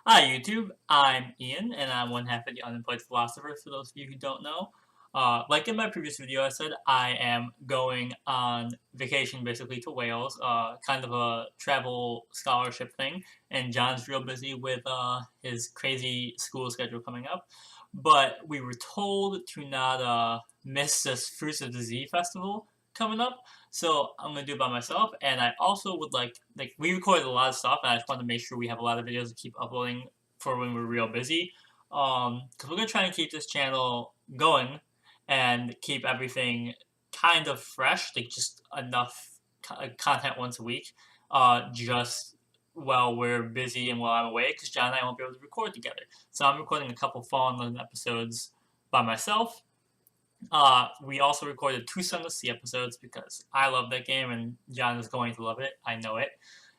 Hi YouTube, I'm Ian, and I'm one half of the Unemployed Philosopher, for those of you who don't know. Like in my previous video I said, I am going on vacation basically to Wales, kind of a travel scholarship thing, and John's real busy with his crazy school schedule coming up. But we were told to not miss this Fruits of the Zee Festival coming up, so I'm gonna do it by myself, and I also would like we recorded a lot of stuff, and I just want to make sure we have a lot of videos to keep uploading for when we're real busy. Because we're gonna try and keep this channel going and keep everything kind of fresh, like just enough content once a week. Just while we're busy and while I'm away, because John and I won't be able to record together. So I'm recording a couple Fallen London episodes by myself. We also recorded two Sunless Sea episodes because I love that game and John is going to love it. I know it.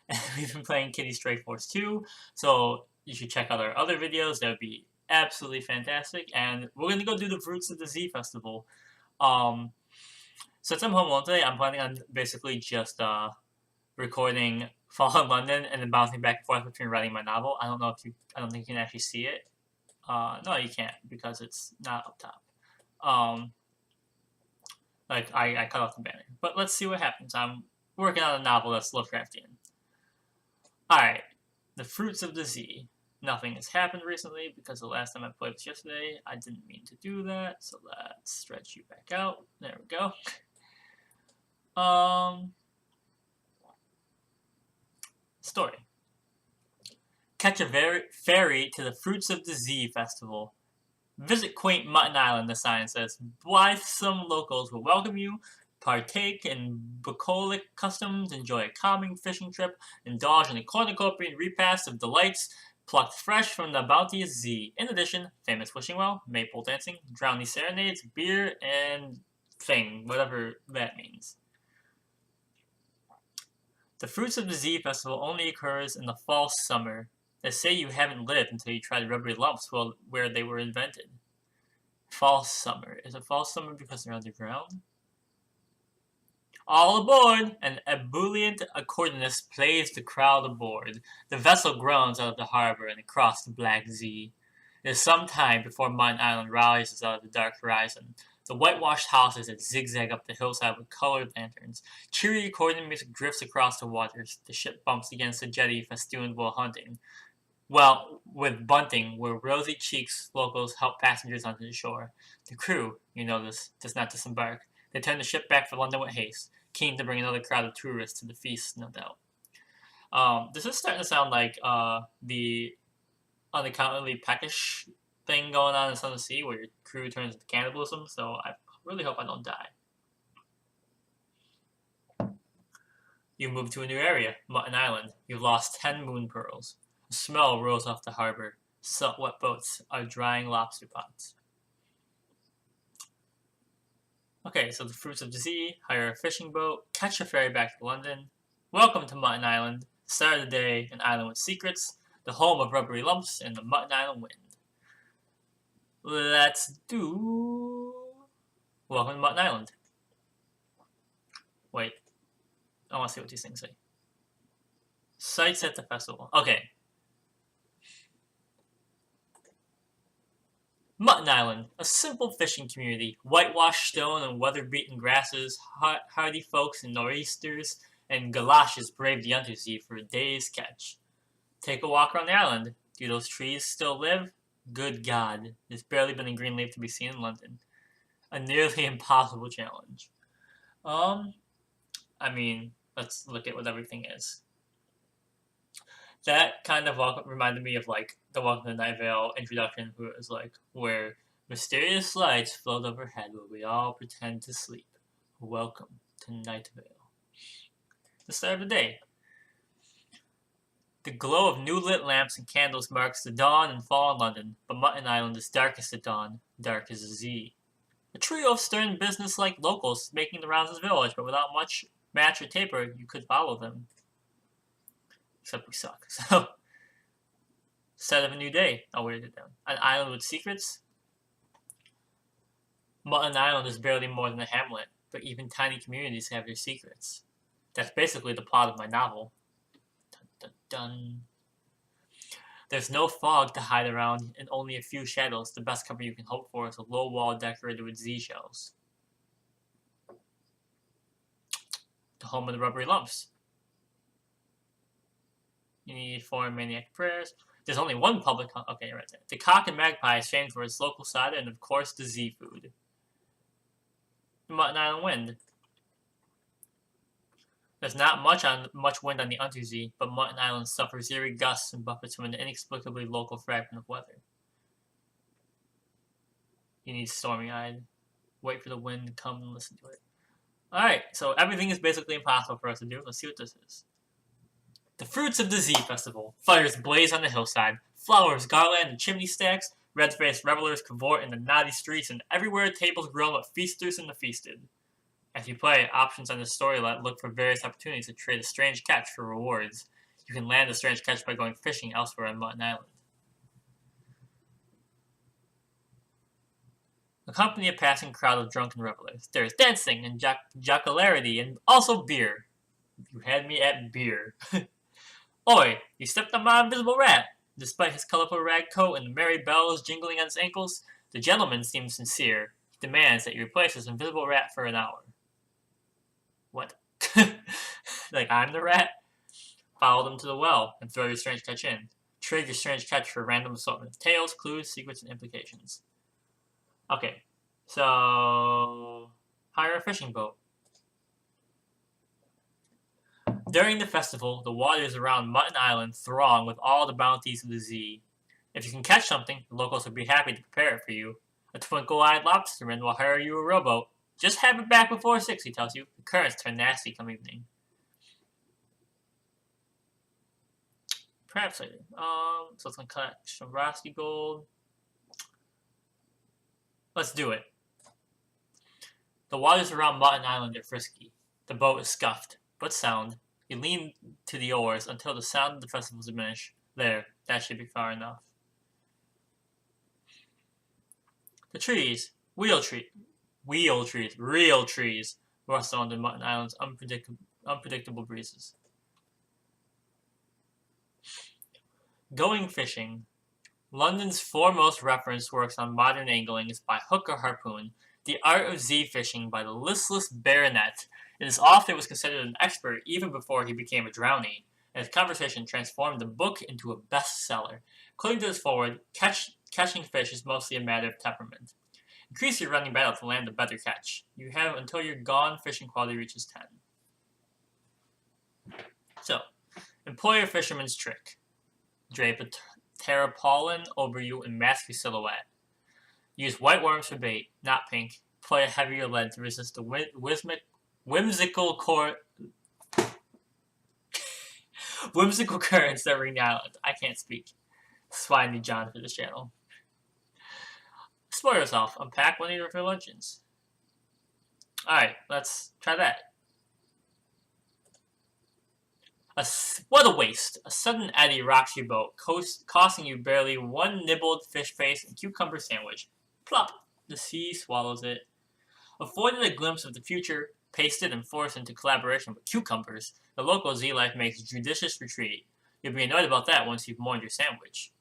And we've been playing Kitty Strike Force 2, so you should check out our other videos. That would be absolutely fantastic. And we're going to go do the Fruits of the Zee Festival. Um, since I'm home alone today, I'm planning on basically just recording Fall in London and then bouncing back and forth between writing my novel. I don't think you can actually see it. No, you can't because it's not up top. Um, like I cut off the banner. But let's see what happens. I'm working on a novel that's Lovecraftian. Alright, the Fruits of the Zee. Nothing has happened recently because the last time I played was yesterday. I didn't mean to do that, so let's stretch you back out. There we go. Story. Catch a ferry to the Fruits of the Zee Festival. Visit quaint Mutton Island, the sign says. Blithesome locals will welcome you. Partake in bucolic customs, enjoy a calming fishing trip, indulge in a cornucopian repast of delights plucked fresh from the bounteous Zee. In addition, famous wishing well, maple dancing, drowny serenades, beer, and thing, whatever that means. The Fruits of the Zee Festival only occurs in the false summer. They say you haven't lived until you try the rubbery lumps where they were invented. False summer. Is it false summer because they're underground? All aboard! An ebullient accordionist plays the crowd aboard. The vessel groans out of the harbor and across the Black Zee. It is some time before Mutton Island rises out of the dark horizon. The whitewashed houses that zigzag up the hillside with colored lanterns. Cheery accordion music drifts across the waters. The ship bumps against the jetty festooned while hunting. Well, with bunting, where rosy cheeks locals help passengers onto the shore. The crew, you notice, does not disembark. They turn the ship back for London with haste, keen to bring another crowd of tourists to the feast, no doubt. This is starting to sound like the unaccountably peckish thing going on in Sun of the Sea, where your crew turns into cannibalism, so I really hope I don't die. You move to a new area, Mutton Island. You've lost 10 moon pearls. A smell rolls off the harbor. Salt wet boats are drying lobster pots. Okay, so the Fruits of the Zee, hire a fishing boat, catch a ferry back to London. Welcome to Mutton Island, start of the day, an island with secrets, the home of rubbery lumps and the Mutton Island wind. Let's do... Welcome to Mutton Island. Wait, I want to see what these things say. Sights at the festival. Okay. Mutton Island, a simple fishing community, whitewashed stone and weather-beaten grasses, hardy folks and nor'easters, and galoshes brave the undersea for a day's catch. Take a walk around the island. Do those trees still live? Good God, there's barely been a green leaf to be seen in London. A nearly impossible challenge. I mean, let's look at what everything is. That kind of reminded me of like the Welcome to Night Vale introduction, where it was like, where mysterious lights float overhead where we all pretend to sleep. Welcome to Night Vale. The start of the day. The glow of new lit lamps and candles marks the dawn and fall in London, but Mutton Island is darkest at dawn, dark as a Zee. A trio of stern business-like locals making the rounds of the village, but without much match or taper, you could follow them. Except we suck. So, start of a new day. I'll wear it down. An island with secrets. Mutton Island is barely more than a hamlet, but even tiny communities have their secrets. That's basically the plot of my novel. Dun, dun, dun. There's no fog to hide around and only a few shadows. The best cover you can hope for is a low wall decorated with Zee shells. The home of the rubbery lumps. You need 4 maniac prayers. There's only one public... Okay, right there. The Cock and Magpie is famed for its local cider and, of course, the Zee food. The Mutton Island wind. There's not much wind on the Untersee, but Mutton Island suffers eerie gusts and buffets from an inexplicably local fragment of weather. You need stormy-eyed. Wait for the wind to come and listen to it. Alright, so everything is basically impossible for us to do. Let's see what this is. The fruits of the Zee Festival. Fires blaze on the hillside. Flowers garland the chimney stacks. Red-faced revelers cavort in the naughty streets, and everywhere tables grill but feasters and the feasted. As you play, options on the storyline look for various opportunities to trade a strange catch for rewards. You can land a strange catch by going fishing elsewhere on Mutton Island. Accompany a passing crowd of drunken revelers. There is dancing and jocularity and also beer. You had me at beer. Oi, you stepped on my invisible rat. Despite his colorful rag coat and the merry bells jingling on his ankles, the gentleman seems sincere. He demands that you replace his invisible rat for an hour. What? Like I'm the rat? Follow them to the well and throw your strange catch in. Trade your strange catch for a random assortment of tales, clues, secrets, and implications. Okay, so hire a fishing boat. During the festival, the waters around Mutton Island throng with all the bounties of the Zee. If you can catch something, the locals will be happy to prepare it for you. A twinkle-eyed lobsterman will hire you a rowboat. Just have it back before 6, he tells you. The currents turn nasty come evening. Perhaps later. So let's collect some Rosky gold. Let's do it. The waters around Mutton Island are frisky. The boat is scuffed, but sound. You lean to the oars until the sound of the festival diminish. There, that should be far enough. The trees, real trees, rustle under Mutton Island's unpredictable breezes. Going fishing. London's foremost reference works on modern angling is by hook or harpoon, The Art of Zee Fishing by the listless baronet. His author was considered an expert even before he became a drowning, and his conversation transformed the book into a bestseller. According to his foreword, catching fish is mostly a matter of temperament. Increase your running battle to land a better catch. You have until your gone fishing quality reaches 10. So, employ a fisherman's trick. Drape a tarpaulin over you and mask your silhouette. Use white worms for bait, not pink. Play a heavier lead to resist the whimsical currents that ring the island. I can't speak. That's why I need John for this channel. Explore yourself. Unpack one of your luncheons. Alright, let's try that. What a waste. A sudden eddy rocks your boat, costing you barely one nibbled fish face and cucumber sandwich. Plop! The sea swallows it. Afforded a glimpse of the future, pasted and forced into collaboration with cucumbers, the local Zee life makes judicious retreat. You'll be annoyed about that once you've mourned your sandwich.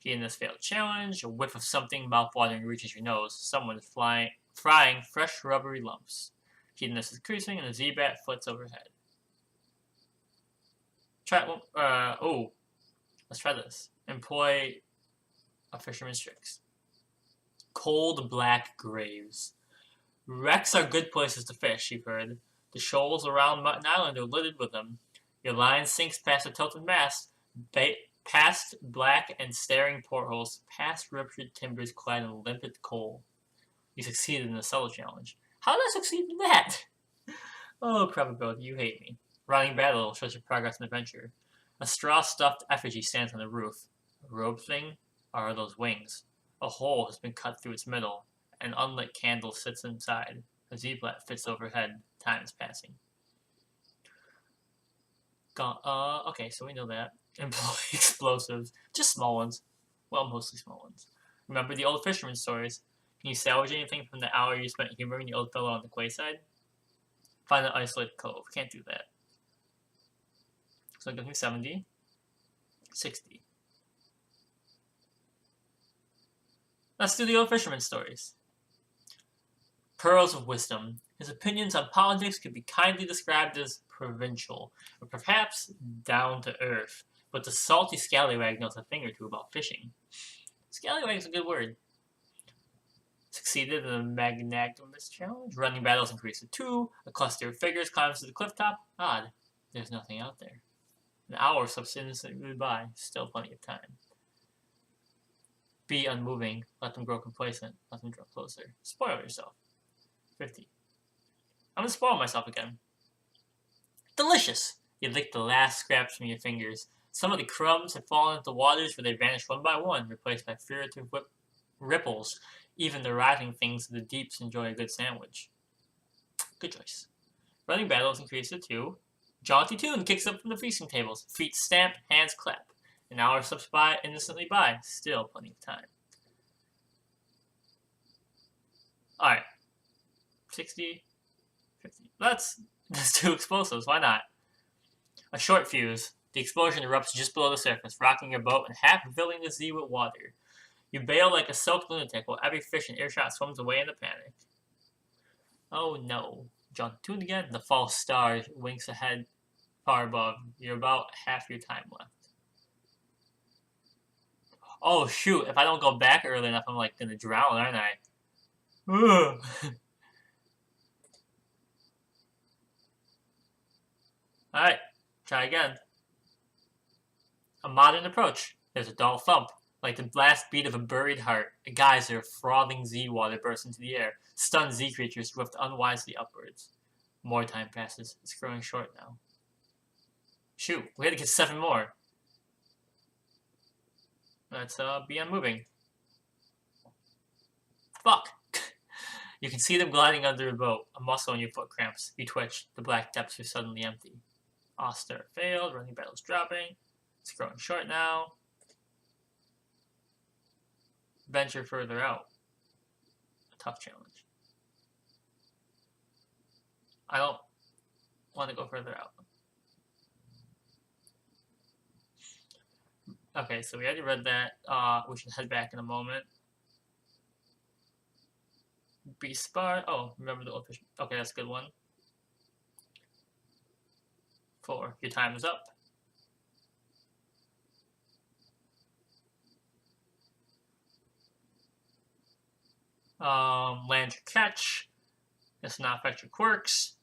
In this failed challenge, a whiff of something mouth-watering reaches your nose. Someone is frying fresh rubbery lumps. Hedonism is increasing and the Zee-bat flits overhead. Let's try this. Employ a fisherman's tricks. Cold black graves. Wrecks are good places to fish, you've heard. The shoals around Mutton Island are littered with them. Your line sinks past a tilted mast, past black and staring portholes, past ruptured timbers clad in limpid coal. You succeeded in the solo challenge. How did I succeed in that? Oh, probability, you hate me. Running battle shows your progress and adventure. A straw-stuffed effigy stands on the roof. A robe thing? Or are those wings? A hole has been cut through its middle. An unlit candle sits inside. A Zee-bat fits overhead. Time is passing. Okay, so we know that. Employ explosives. Just small ones. Well, mostly small ones. Remember the old fisherman stories? Can you salvage anything from the hour you spent humoring the old fellow on the quayside? Find an isolated cove. Can't do that. So it gives me 70. 60. Let's do the old fisherman stories. Pearls of wisdom. His opinions on politics could be kindly described as provincial, or perhaps down to earth, but the salty scallywag knows a thing or two about fishing. Scallywag's a good word. Succeeded in a magnanimous challenge. Running battles increased to 2. A cluster of figures climbs to the cliff top. Odd. There's nothing out there. An hour slips innocently by. Still plenty of time. Be unmoving. Let them grow complacent. Let them draw closer. Spoil yourself. 50. I'm gonna spoil myself again. Delicious! You lick the last scraps from your fingers. Some of the crumbs have fallen into the waters where they vanish one by one, replaced by furtive ripples. Even the writhing things of the deeps enjoy a good sandwich. Good choice. Running battles increase to 2. Jaunty tune kicks up from the feasting tables. Feet stamp, hands clap. An hour slips by innocently by. Still plenty of time. Alright. 60. 50. Let's do explosives. Why not? A short fuse. The explosion erupts just below the surface, rocking your boat and half filling the Zee with water. You bail like a soaked lunatic while every fish in earshot swims away in a panic. Oh no. John tuned again. The false star winks ahead far above. You're about half your time left. Oh shoot, if I don't go back early enough, I'm like gonna drown, aren't I? Ugh. Alright, try again. A modern approach. There's a dull thump. Like the last beat of a buried heart, a geyser of frothing Zee water bursts into the air. Stunned Zee creatures drift unwisely upwards. More time passes. It's growing short now. Shoot, we had to get 7 more. Let's be unmoving. Fuck! You can see them gliding under the boat. A muscle in your foot cramps. You twitch. The black depths are suddenly empty. Austere failed. Running battle's dropping. It's growing short now. Venture further out. A tough challenge. I don't want to go further out. Okay, so we already read that. We should head back in a moment. Beast bar. Oh, remember the old fish. Okay, that's a good one. 4. Your time is up. Land your catch. This will not affect your quirks.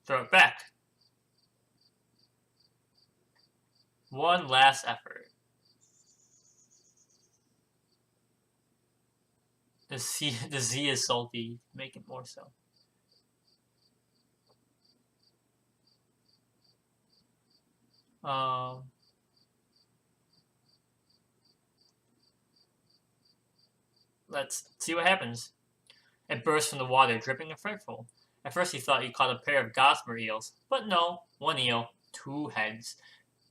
Throw it back. One last effort. The Zee is salty. Make it more so. Let's see what happens. It bursts from the water, dripping and frightful. At first you thought you caught a pair of gossamer eels, but no, 1 eel, 2 heads.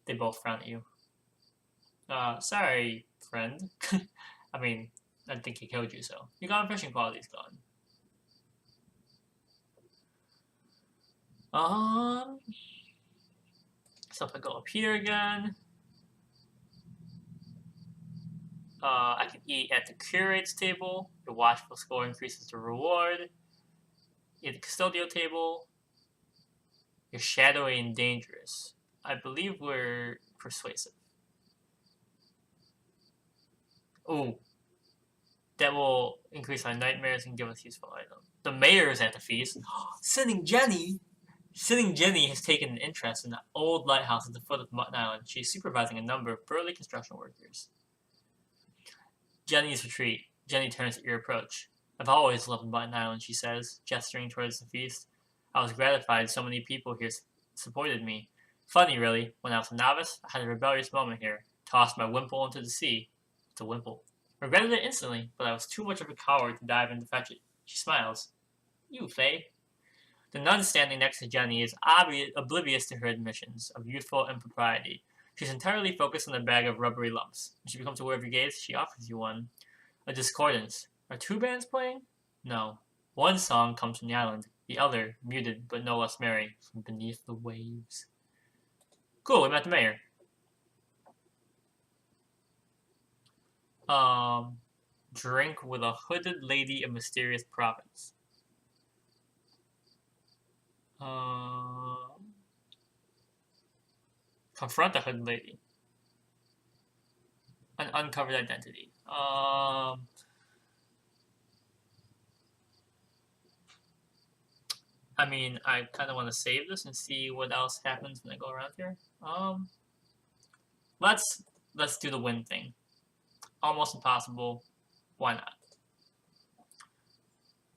They both frown at you. Sorry, friend. I mean, I think he killed you, so. Your gone fishing quality's gone. So if I go up here again, I can eat at the curate's table. Your watchful score increases the reward. Eat at the custodial table. You're shadowy and dangerous. I believe we're persuasive. Ooh. That will increase our nightmares and give us useful items. The mayor is at the feast. Sitting Jenny! Sitting Jenny has taken an interest in the old lighthouse at the foot of Mutton Island. She is supervising a number of burly construction workers. Jenny's retreat. Jenny turns at your approach. I've always loved Mutton Island, she says, gesturing towards the feast. I was gratified so many people here supported me. Funny, really. When I was a novice, I had a rebellious moment here. Tossed my wimple into the sea. It's a wimple. Regretted it instantly, but I was too much of a coward to dive in to fetch it. She smiles. You, Faye. The nun standing next to Jenny is oblivious to her admissions of youthful impropriety. She's entirely focused on the bag of rubbery lumps. When she becomes aware of your gaze, she offers you one. A discordance. Are 2 bands playing? No. One song comes from the island. The other, muted but no less merry, from beneath the waves. Cool, we met the mayor. Drink with a hooded lady in mysterious province. Confront the hooded lady. An uncovered identity. I mean, I kind of want to save this and see what else happens when I go around here. Let's do the win thing. Almost impossible. Why not?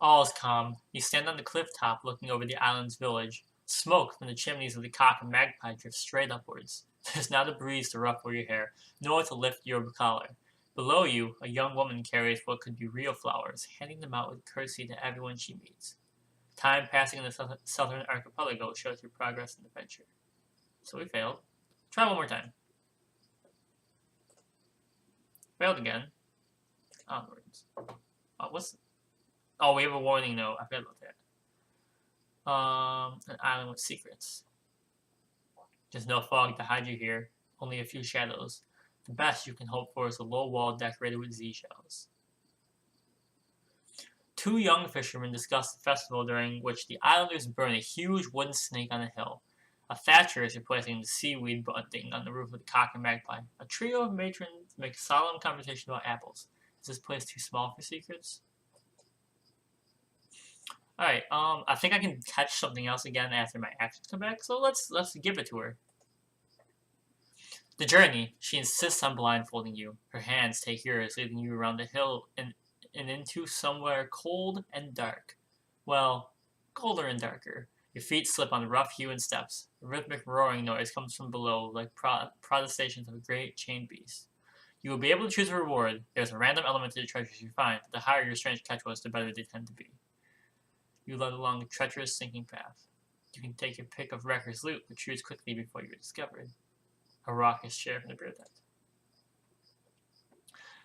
All is calm. You stand on the cliff top looking over the island's village. Smoke from the chimneys of the cock and magpie drifts straight upwards. There's not a breeze to ruffle your hair, nor to lift your collar. Below you, a young woman carries what could be real flowers, handing them out with courtesy to everyone she meets. Time passing in the southern archipelago shows your progress in the adventure. So we failed. Try one more time. Failed again. Onwards. Oh, we have a warning note. I forgot about that. An island with secrets. There's no fog to hide you here. Only a few shadows. The best you can hope for is a low wall decorated with Zee shells. Two young fishermen discuss the festival during which the islanders burn a huge wooden snake on a hill. A thatcher is replacing the seaweed bunting on the roof of the cock and magpie. A trio of matrons make a solemn conversation about apples. Is this place too small for secrets? Alright, I think I can catch something else again after my actions come back, so let's give it to her. The journey. She insists on blindfolding you. Her hands take yours, leading you around the hill and into somewhere cold and dark. Well, colder and darker. Your feet slip on rough-hewn steps. A rhythmic roaring noise comes from below, like protestations of a great chained beast. You will be able to choose a reward. There's a random element to the treasures you find, but the higher your strange catch was, the better they tend to be. You led along a treacherous sinking path. You can take your pick of wrecker's loot, but choose quickly before you are discovered. A raucous chair from the beer tent.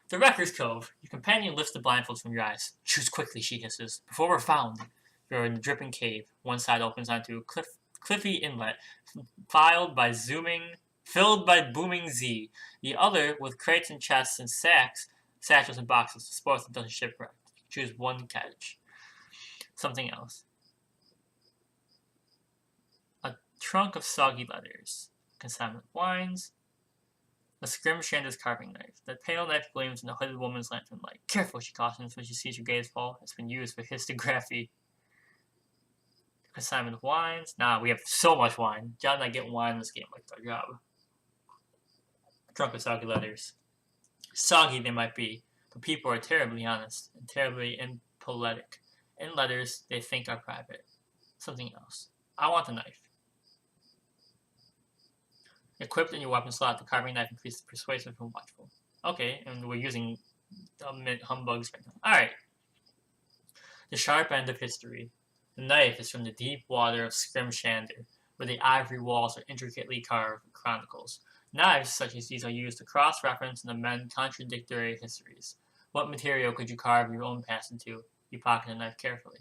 The Wrecker's Cove. Your companion lifts the blindfold from your eyes. Choose quickly, she hisses. Before we're found. You're in a dripping cave. One side opens onto a cliffy inlet, filled by booming Zee. The other, with crates and chests and satchels and boxes to support the Dutch shipwreck. Choose one catch. Something else. A trunk of soggy letters. Consignment wines. A Scrimshander's carving knife. The pale knife gleams in the hooded woman's lantern light. Careful, she cautions when she sees your gaze fall. It's been used for histography. Consignment of wines. Nah, we have so much wine. John and I get wine in this game like our job. Trunk of soggy letters. Soggy they might be, but people are terribly honest and terribly impolitic. In letters they think are private. Something else. I want a knife. Equipped in your weapon slot, the carving knife increases persuasive and watchful. Okay, and we're using humbugs right now. Alright. The sharp end of history. The knife is from the deep water of Scrimshander, where the ivory walls are intricately carved with chronicles. Knives such as these are used to cross-reference and amend contradictory histories. What material could you carve your own past into? You pocket the knife carefully.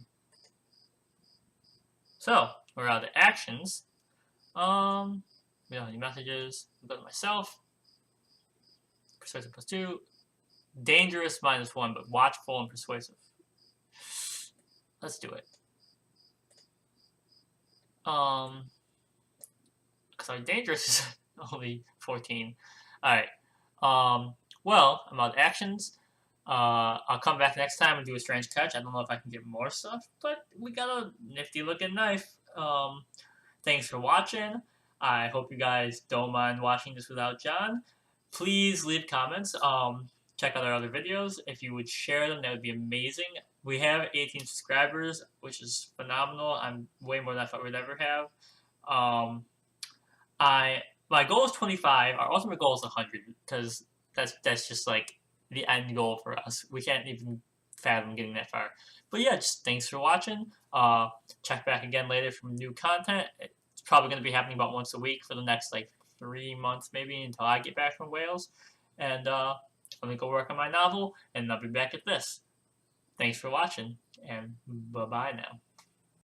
So, we're out of actions. We don't have any messages. I'll go to myself. Persuasive +2. Dangerous -1, but watchful and persuasive. Let's do it. Sorry, dangerous is only 14. Alright. Well, I'm out of actions. I'll come back next time and do a strange catch. I don't know if I can get more stuff, but we got a nifty looking knife. Thanks for watching. I hope you guys don't mind watching this without John. Please leave comments. Check out our other videos. If you would share them, that would be amazing. We have 18 subscribers, which is phenomenal. I'm way more than I thought we'd ever have. My goal is 25. Our ultimate goal is 100, because that's just like the end goal for us. We can't even fathom getting that far. But yeah, just thanks for watching. Check back again later for new content. It's probably going to be happening about once a week for the next like 3 months maybe until I get back from Wales. And I'm going to go work on my novel, and I'll be back at this. Thanks for watching, and bye-bye now.